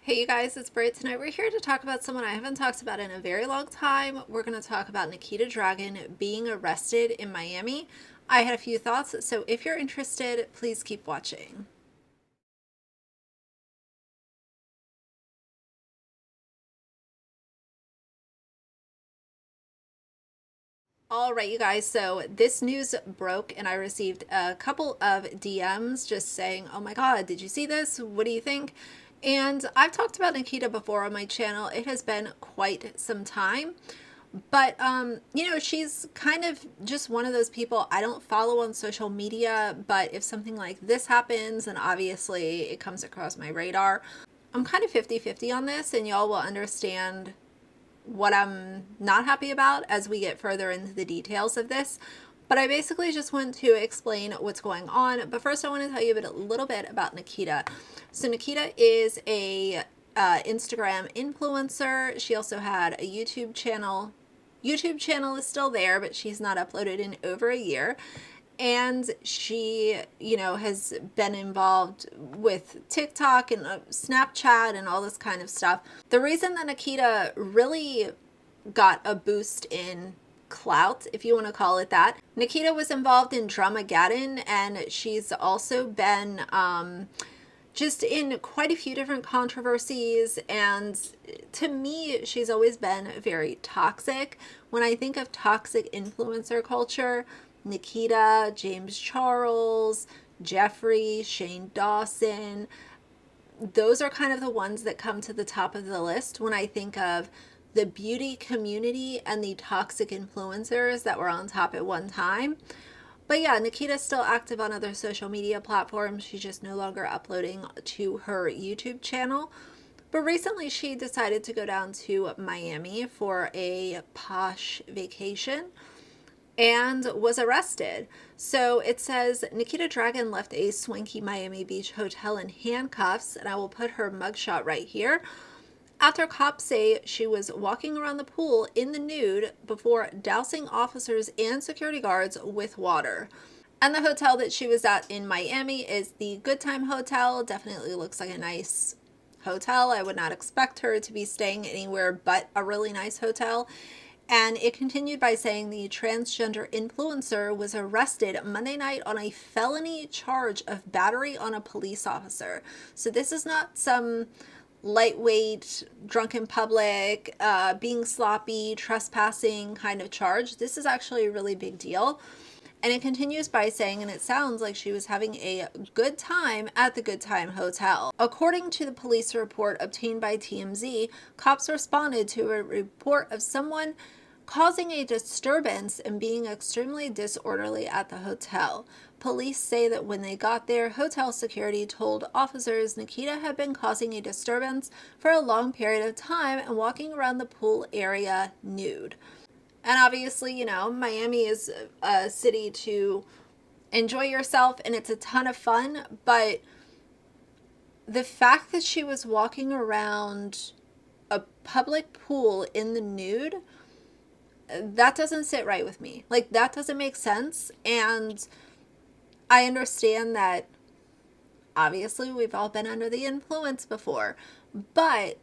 Hey you guys, it's Brit. Tonight we're here to talk about someone I haven't talked about in a very long time. We're going to talk about Nikita Dragun being arrested in Miami. I had a few thoughts, so if you're interested, please keep watching. All right, you guys, so this news broke and I received a couple of DMs just saying, oh my God, did you see this? What do you think? And I've talked about Nikita before on my channel. It has been quite some time. But she's kind of just one of those people I don't follow on social media, but if something like this happens, and obviously it comes across my radar, I'm kind of 50-50 on this, and y'all will understand what I'm not happy about as we get further into the details of this. But I basically just want to explain what's going on. But first, I want to tell you a little bit about Nikita. So Nikita is a Instagram influencer. She also had a YouTube channel. YouTube channel is still there, but she's not uploaded in over a year. And she, has been involved with TikTok and Snapchat and all this kind of stuff. The reason that Nikita really got a boost in clout, if you want to call it that, Nikita was involved in Dramageddon, and she's also been just in quite a few different controversies. And to me, she's always been very toxic. When I think of toxic influencer culture, Nikita, James Charles, Jeffrey, Shane Dawson, those are kind of the ones that come to the top of the list when I think of the beauty community and the toxic influencers that were on top at one time. But yeah, Nikita's still active on other social media platforms. She's just no longer uploading to her YouTube channel. But recently she decided to go down to Miami for a posh vacation and was arrested. So it says Nikita Dragun left a swanky Miami Beach hotel in handcuffs, and I will put her mugshot right here, after cops say she was walking around the pool in the nude before dousing officers and security guards with water. And the hotel that she was at in Miami is the Good Time Hotel. Definitely looks like a nice hotel. I would not expect her to be staying anywhere but a really nice hotel. And it continued by saying the transgender influencer was arrested Monday night on a felony charge of battery on a police officer. So this is not some lightweight, drunk in public, being sloppy, trespassing kind of charge. This is actually a really big deal. And it continues by saying, and it sounds like she was having a good time at the Good Time Hotel. According to the police report obtained by TMZ, cops responded to a report of someone causing a disturbance and being extremely disorderly at the hotel. Police say that when they got there, hotel security told officers Nikita had been causing a disturbance for a long period of time and walking around the pool area nude. And obviously, Miami is a city to enjoy yourself and it's a ton of fun, but the fact that she was walking around a public pool in the nude, that doesn't sit right with me. Like, that doesn't make sense. And I understand that obviously we've all been under the influence before, but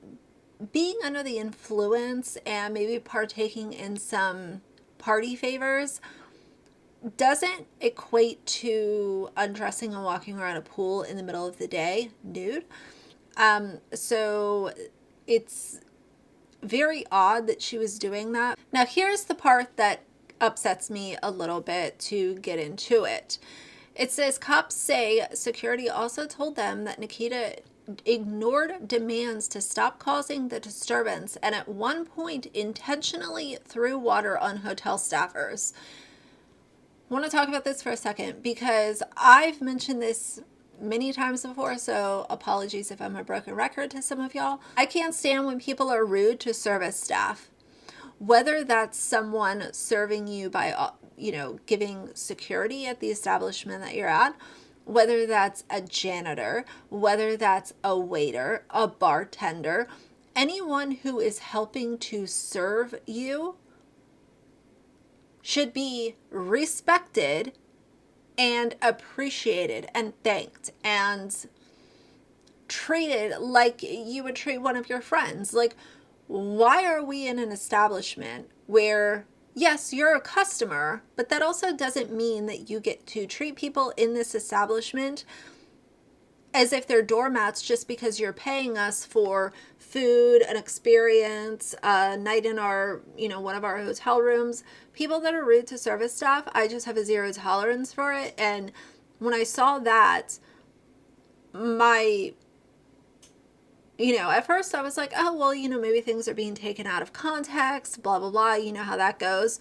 being under the influence and maybe partaking in some party favors doesn't equate to undressing and walking around a pool in the middle of the day nude. So it's very odd that she was doing that. Now, here's the part that upsets me a little bit to get into it. It says cops say security also told them that Nikita ignored demands to stop causing the disturbance and at one point intentionally threw water on hotel staffers. I want to talk about this for a second because I've mentioned this many times before, so apologies if I'm a broken record to some of y'all. I can't stand when people are rude to service staff, whether that's someone serving you by, giving security at the establishment that you're at, whether that's a janitor, whether that's a waiter, a bartender, anyone who is helping to serve you should be respected and appreciated and thanked. And treated like you would treat one of your friends. Like, why are we in an establishment where, yes, you're a customer, but that also doesn't mean that you get to treat people in this establishment as if they're doormats just because you're paying us for food, an experience, a night in our, one of our hotel rooms. People that are rude to service staff, I just have a zero tolerance for it. And when I saw that, at first I was like, oh, well, maybe things are being taken out of context, blah, blah, blah. You know how that goes.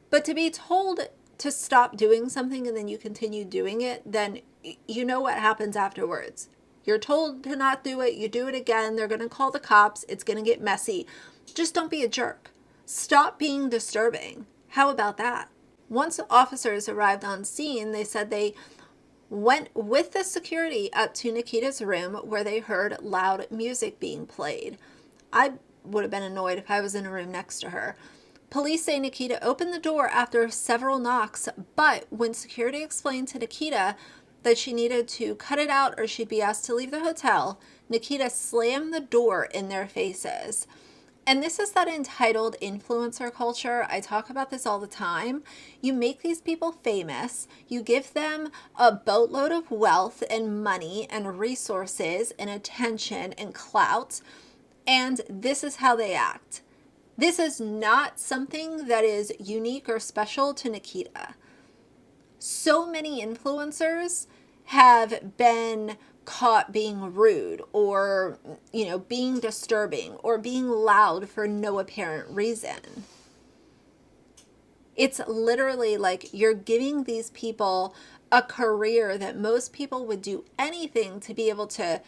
But to be told to stop doing something and then you continue doing it, then you know what happens afterwards. You're told to not do it. You do it again. They're going to call the cops. It's going to get messy. Just don't be a jerk. Stop being disturbing. How about that? Once officers arrived on scene, they said they went with the security up to Nikita's room where they heard loud music being played. I would have been annoyed if I was in a room next to her. Police say Nikita opened the door after several knocks, but when security explained to Nikita that she needed to cut it out or she'd be asked to leave the hotel, Nikita slammed the door in their faces. And this is that entitled influencer culture. I talk about this all the time. You make these people famous. You give them a boatload of wealth and money and resources and attention and clout. And this is how they act. This is not something that is unique or special to Nikita. So many influencers have been caught being rude or, being disturbing or being loud for no apparent reason. It's literally like you're giving these people a career that most people would do anything to be able to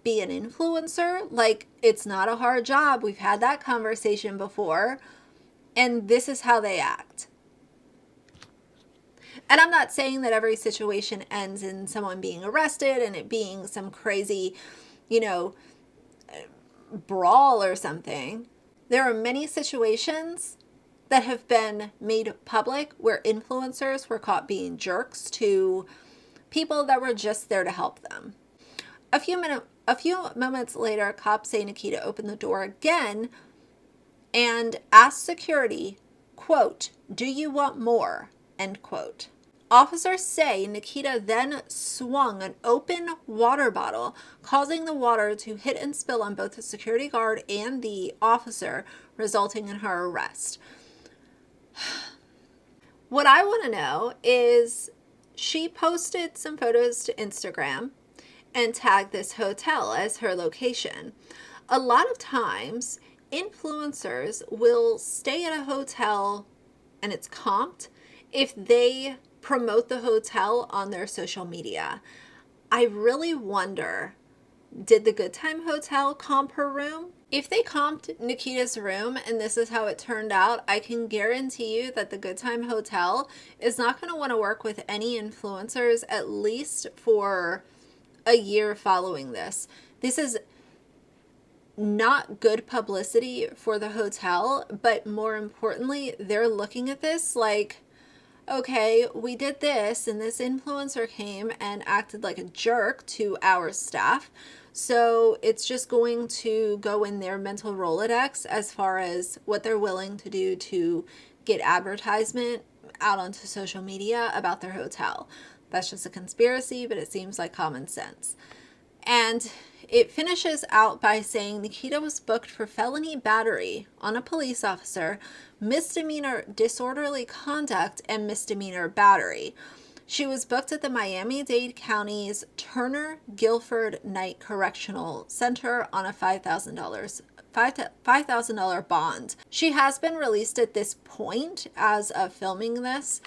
be an influencer. Like, it's not a hard job. We've had that conversation before. And this is how they act. And I'm not saying that every situation ends in someone being arrested and it being some crazy, brawl or something. There are many situations that have been made public where influencers were caught being jerks to people that were just there to help them. A few moments later, cops say Nikita opened the door again and asked security, quote, "Do you want more?" End quote. Officers say Nikita then swung an open water bottle, causing the water to hit and spill on both the security guard and the officer, resulting in her arrest. What I want to know is, she posted some photos to Instagram and tagged this hotel as her location. A lot of times, influencers will stay at a hotel and it's comped if they promote the hotel on their social media. I really wonder, did the Good Time Hotel comp her room? If they comped Nikita's room and this is how it turned out, I can guarantee you that the Good Time Hotel is not going to want to work with any influencers at least for a year following this. This is not good publicity for the hotel, but more importantly, they're looking at this like, okay, we did this and this influencer came and acted like a jerk to our staff. So it's just going to go in their mental Rolodex as far as what they're willing to do to get advertisement out onto social media about their hotel. That's just a conspiracy, but it seems like common sense. And it finishes out by saying Nikita was booked for felony battery on a police officer, misdemeanor disorderly conduct, and misdemeanor battery. She was booked at the Miami-Dade County's Turner Guilford Night Correctional Center on a $5,000 bond. She has been released at this point as of filming this.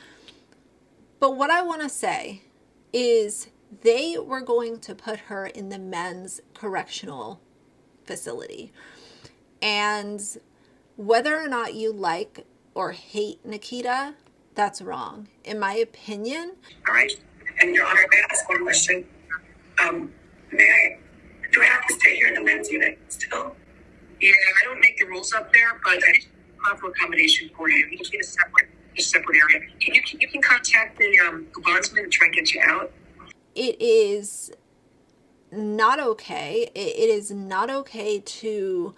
But what I want to say is they were going to put her in the men's correctional facility. And whether or not you like or hate Nikita, that's wrong, in my opinion. All right. And Your Honor, may I ask one question? Do I have to stay here in the men's unit still? Yeah, I don't make the rules up there, but I have for accommodation for you. You can get a separate area. You can contact the bondsman and try and get you out. It is not okay. It is not okay to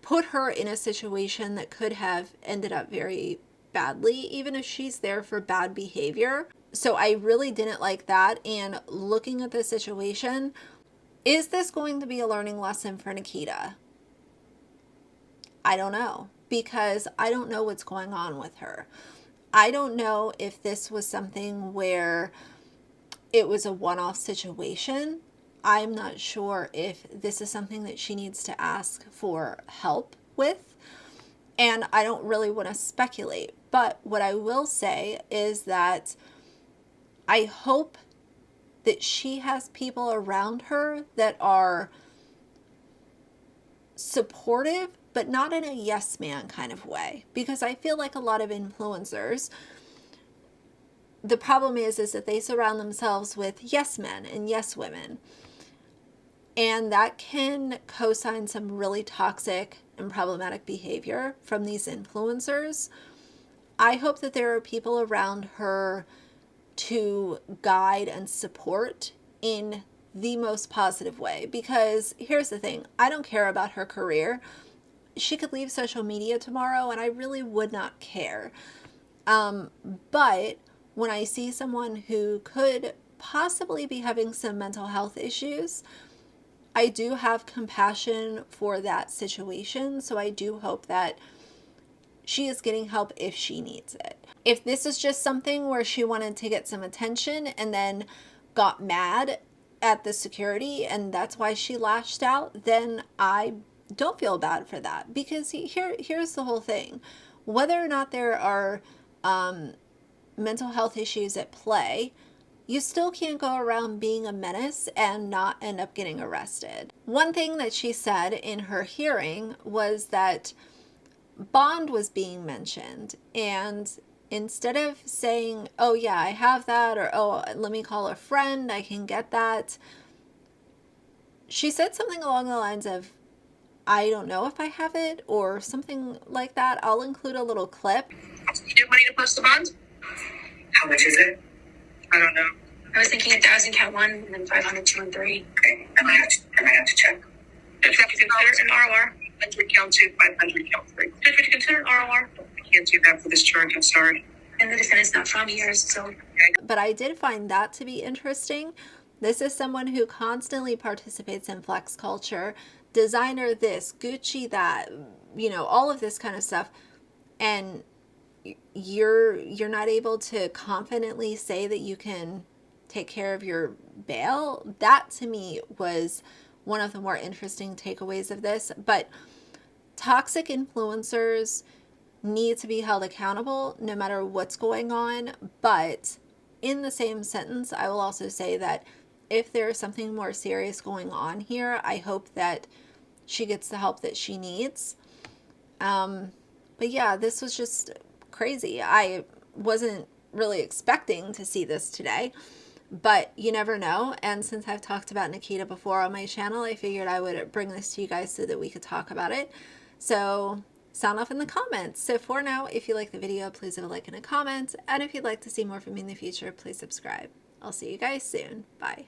put her in a situation that could have ended up very badly, even if she's there for bad behavior. So I really didn't like that. And looking at the situation, is this going to be a learning lesson for Nikita? I don't know, because I don't know what's going on with her. I don't know if this was something where it was a one-off situation. I'm not sure if this is something that she needs to ask for help with. And I don't really want to speculate. But what I will say is that I hope that she has people around her that are supportive, but not in a yes man kind of way. Because I feel like a lot of influencers, the problem is that they surround themselves with yes men and yes women. And that can co-sign some really toxic and problematic behavior from these influencers. I hope that there are people around her to guide and support in the most positive way. Because here's the thing, I don't care about her career. She could leave social media tomorrow and I really would not care. But when I see someone who could possibly be having some mental health issues, I do have compassion for that situation. So I do hope that she is getting help if she needs it. If this is just something where she wanted to get some attention and then got mad at the security and that's why she lashed out, then I don't feel bad for that. Because here's the whole thing. Whether or not there are mental health issues at play, you still can't go around being a menace and not end up getting arrested. One thing that she said in her hearing was that bond was being mentioned, and instead of saying, oh yeah, I have that, or oh, let me call a friend, I can get that, she said something along the lines of, I don't know if I have it, or something like that. I'll include a little clip. You have money to post the bond? How much is it? I don't know. I was thinking 1,000 count one, and then 500 2 and 3. Okay, I might have to check. If you consider an ROR, 100 count 2, 500 count 3. If you consider an ROR, I can't do that for this charge. I'm sorry. And the defendant's not from yours, so. Okay. But I did find that to be interesting. This is someone who constantly participates in flex culture, designer this, Gucci that, you know, all of this kind of stuff, and you're not able to confidently say that you can take care of your bail. That to me was one of the more interesting takeaways of this. But toxic influencers need to be held accountable no matter what's going on. But in the same sentence, I will also say that if there's something more serious going on here, I hope that she gets the help that she needs. But yeah, this was just crazy. I wasn't really expecting to see this today, but you never know. And since I've talked about Nikita before on my channel, I figured I would bring this to you guys so that we could talk about it. So sound off in the comments. So for now, if you like the video, please leave a like and a comment. And if you'd like to see more from me in the future, please subscribe. I'll see you guys soon. Bye.